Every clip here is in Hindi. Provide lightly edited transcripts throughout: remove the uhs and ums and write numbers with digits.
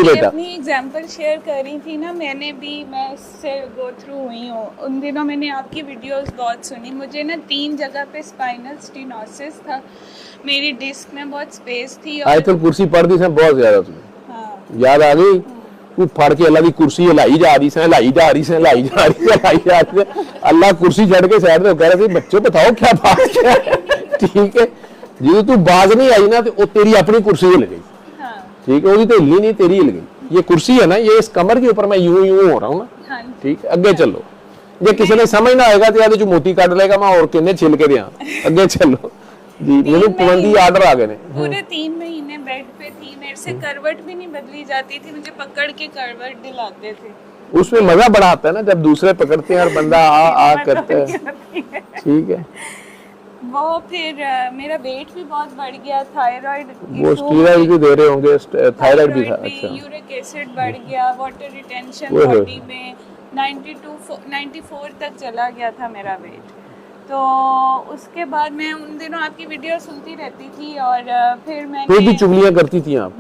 बेटा। अपनी एग्जांपल शेयर कर रही थी ना, मैं इससे गो थ्रू हुई हूँ। उन दिनों मैंने आपकी वीडियोस बहुत सुनी। मुझे ना 3 जगह पे स्पाइनल स्टीनोसिस था, मेरी डिस्क में बहुत स्पेस थी और आयतुल कुर्सी पढ़ दी से बहुत ज्यादा तुम्हें। हाँ याद आ गई? तू फड़ के अल्लाह की कुर्सी हिलाई जा रही से, हिलाई जा रही से, हिलाई जा रही से, हिलाई जा रही से। अल्लाह कुर्सी चढ़ के साइड में कह रहे थे बच्चों बताओ क्या बात क्या है। ठीक है, जो तू बाज नहीं आई ना तो वो तेरी अपनी कुर्सी हिल गई। हाँ ठीक है, वो तो हिलनी नहीं, तेरी हिल गई। ये कुर्सी है ना, ये इस कमर के ऊपर मैं यूं यूं हो रहा हूँ ना। हाँ ठीक है, अगे चलो। जे किसी ने समझ ना आएगा तो या जो मोती काट लेगा मैं और किन्ने छिल के दिया। अगे चलो जी, मेरे पाबंदी आर्डर आ गए ने। पूरे 3 महीने बेड पे थी, मेरे से करवट भी नहीं बदली जाती थी, मुझे पकड़ के करवट दिलाते थे। उसमें मजा बड़ा आता है ना जब दूसरे पकड़ते हैं और बंदा आ करता है। ठीक है, वो फिर मेरा वेट भी बहुत बढ़ गया, थायराइड वो स्टीरॉइड भी दे रहे होंगे, थायराइड भी था। अच्छा, यूरिक एसिड बढ़ गया, वाटर रिटेंशन ओए होए। बॉडी में 94 तक चला गया था मेरा वेट। तो उसके बाद मैं उन दिनों आपकी वीडियो सुनती रहती थी और फिर फिर भी चुगलियां करती थी आप।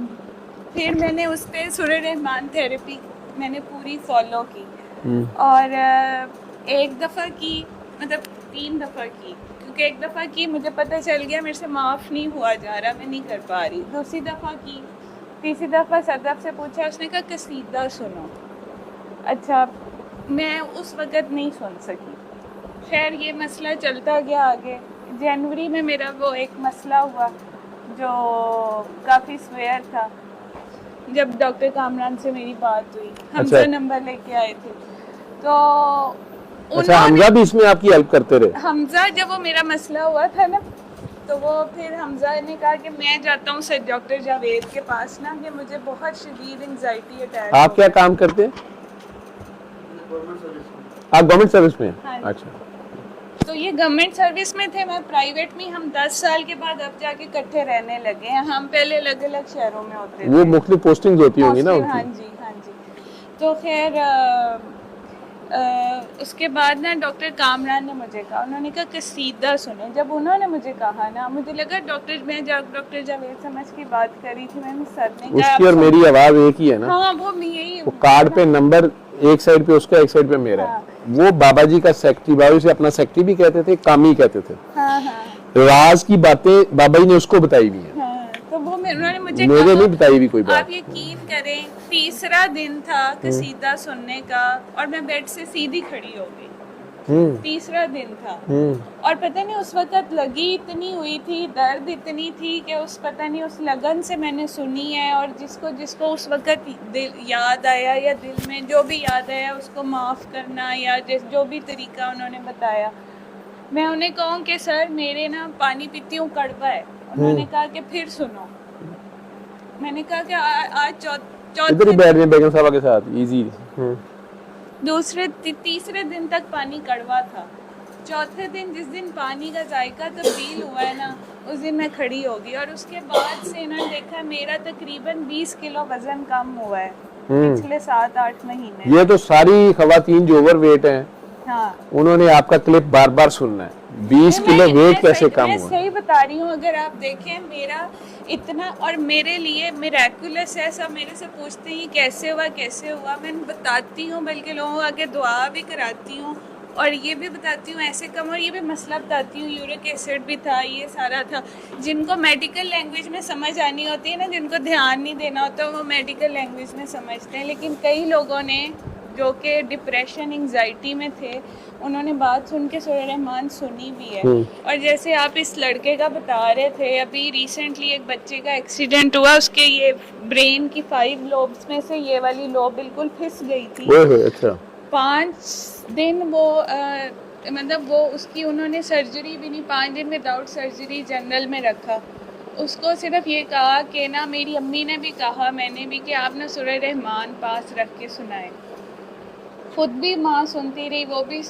मैंने उस पर सूर्य रहमान थेरेपी मैंने पूरी फॉलो की और एक दफ़ा की, मतलब 3 दफ़ा की, क्योंकि एक दफ़ा की मुझे पता चल गया मेरे से माफ़ नहीं हुआ जा रहा, मैं नहीं कर पा रही। दूसरी दफ़ा की, तीसरी दफ़ा सदफ से पूछा, उसने कहा कसीदा सुनो। अच्छा, मैं उस वक़्त नहीं सुन सकी। खैर ये मसला चलता गया आगे। जनवरी में मेरा वो एक मसला हुआ जो काफ़ी स्वेयर था, जब डॉक्टर कामरान से मेरी बात हुई। हमजा नंबर लेके आए थे तो अच्छा, हमजा भी इसमें आपकी हेल्प करते रहे? हमजा, जब वो मेरा मसला हुआ था ना, तो वो फिर हमजा ने कहा कि मैं जाता हूँ सर डॉक्टर जावेद के पास ना, कि मुझे बहुत शदीद एंजाइटी अटैक। आप क्या काम करते हैं? आप गवर्नमेंट सर्विस में? हाँ। अच्छा, तो ये गवर्नमेंट सर्विस में थे, मैं प्राइवेट में। हम 10 साल के बाद अब जाके इकट्ठे रहने लगे हैं। हम पहले अलग अलग शहरों में होते थे। वो मुख्तलिफ पोस्टिंग होती होंगी ना हाँ उनकी। जी, हाँ जी। तो खैर उसके बाद ना डॉक्टर कामरान ने मुझे कहा, उन्होंने कहा कसीदा सुने। जब उन्होंने मुझे कहा ना, मुझे लगा डॉक्टर जावेद समझ की बात करी थी। मैंने सर ने कहा उसकी और मेरी आवाज एक ही है ना। हाँ, वो यही, वो कार्ड पे नंबर एक साइड पे उसका, एक साइड पे मेरा है। वो बाबा जी का सेक्रेटरी, बाबा से अपना सेक्रेटरी भी कहते थे, कामी कहते थे। हाँ हाँ राज की बातें बाबा जी ने उसको बताई भी है। हाँ। तो वो उन्होंने मुझे मेरे नहीं बताई भी कोई बात। आप यकीन करें, तीसरा दिन था कसीदा सुनने का और मैं बेड से सीधी खड़ी हो गई। तीसरा दिन था और पता नहीं उस वक्त लगी इतनी हुई थी, दर्द इतनी थी कि उस पता नहीं उस लगन से मैंने सुनी है। और जिसको जिसको उस वक्त दिल याद आया या दिल में जो भी याद आया उसको माफ़ करना, या जो भी तरीका उन्होंने बताया, मैं उन्हें कहूँ कि सर मेरे ना पानी पीती हूँ कड़वा है। उन्होंने कहा कि फिर सुनो। मैंने कहा कि आज इधर ही बैठ गए बेगम साहबा के साथ, इजी। तीसरे दिन तक पानी कड़वा था। चौथे दिन, जिस दिन पानी का जायका तब्दील हुआ है ना, उस दिन मैं खड़ी होगी। और उसके बाद से इन्होंने देखा मेरा तकरीबन 20 किलो वजन कम हुआ है पिछले 7-8 महीने। ये तो सारी खवातीन जो ओवर वेट हैं, हाँ, उन्होंने आपका क्लिप बार बार सुनना है। 20 किलो वेट कैसे कम हुआ? मैं सही बता रही हूँ। अगर आप देखें मेरा इतना, और मेरे लिए मिरेकुलस है। सब मेरे से पूछते हैं कैसे हुआ। मैं बताती हूँ, बल्कि लोगों को आगे दुआ भी कराती हूँ और ये भी बताती हूँ ऐसे कम। और ये भी मसला बताती हूँ, यूरिक एसिड भी था, ये सारा था। जिनको मेडिकल लैंग्वेज में समझ आनी होती है ना, जिनको ध्यान नहीं देना होता, वो मेडिकल लैंग्वेज में समझते हैं। लेकिन कई लोगों ने जो कि डिप्रेशन एंजाइटी में थे, उन्होंने बात सुन के सूर्य रहमान सुनी भी है। और जैसे आप इस लड़के का बता रहे थे, अभी रिसेंटली एक बच्चे का एक्सीडेंट हुआ, उसके ये ब्रेन की 5 लोब्स में से ये वाली लोब बिल्कुल फिस गई थी। अच्छा, 5 दिन वो मतलब वो उसकी उन्होंने सर्जरी भी नहीं, 5 दिन विदाउट सर्जरी जनरल में रखा। उसको सिर्फ ये कहा कि ना, मेरी अम्मी ने भी कहा, मैंने भी, कि आप ना सूर्य रहमान पास रख के सुनाए। खुद भी माँ सुनती रही, वो भी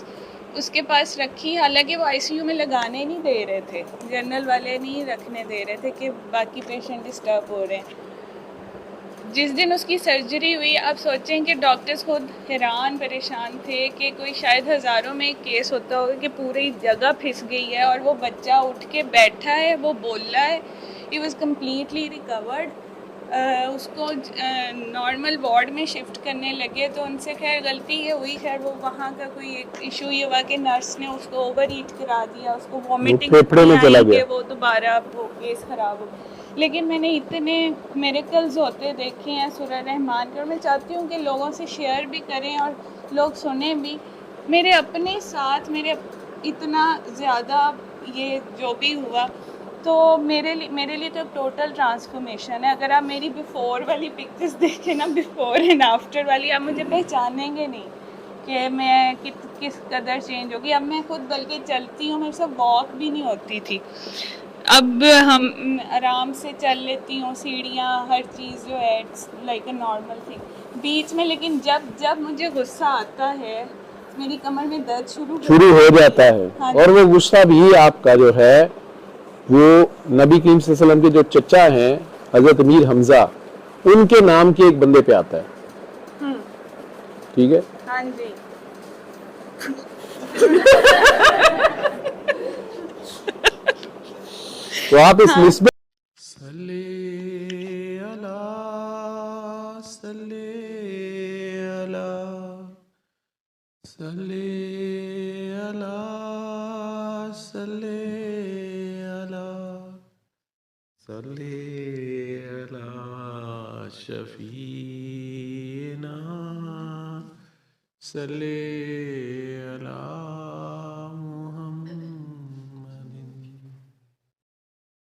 उसके पास रखी। हालांकि वो आईसीयू में लगाने नहीं दे रहे थे, जनरल वाले नहीं रखने दे रहे थे कि बाकी पेशेंट डिस्टर्ब हो रहे हैं। जिस दिन उसकी सर्जरी हुई, आप सोचें कि डॉक्टर्स खुद हैरान परेशान थे कि कोई शायद हज़ारों में एक केस होता होगा कि पूरी जगह फिस गई है और वो बच्चा उठ के बैठा है, वो बोल रहा है, ही वॉज कम्प्लीटली रिकवर्ड। उसको नॉर्मल वार्ड में शिफ्ट करने लगे, तो उनसे खैर गलती ये हुई, खैर वो वहाँ का कोई एक इशू ये हुआ कि नर्स ने उसको ओवर ईट करा दिया, उसको वॉमिटिंग फेफड़े में चला गया। वो दोबारा वो केस ख़राब हो गया। लेकिन मैंने इतने मिरेकल्स होते देखे हैं सूरह रहमान के, और मैं चाहती हूँ कि लोगों से शेयर भी करें और लोग सुने भी। मेरे अपने साथ इतना ज़्यादा ये जो भी हुआ, तो मेरे लिए तो टोटल ट्रांसफॉर्मेशन है। अगर आप मेरी बिफ़ोर वाली पिक्चर्स देखें ना, बिफ़ोर एंड आफ्टर वाली, आप मुझे पहचानेंगे नहीं कि मैं किस कदर चेंज होगी। अब मैं खुद बल्कि चलती हूँ, मेरे से वॉक भी नहीं होती थी, अब हम आराम से चल लेती हूँ, सीढ़ियाँ हर चीज़ जो है लाइक अ नॉर्मल थिंग। बीच में लेकिन जब मुझे गुस्सा आता है, मेरी कमर में दर्द शुरू हो जाता है। हाँ, और वो गुस्सा भी आपका जो है वो नबी करीम सल्लल्लाहु अलैहि वसल्लम के जो चचा हैं हजरत अमीर हमजा, उनके नाम के एक बंदे पे आता है। ठीक है, हाँ जी। तो आप इस निस्बत शफीना सल्ले अला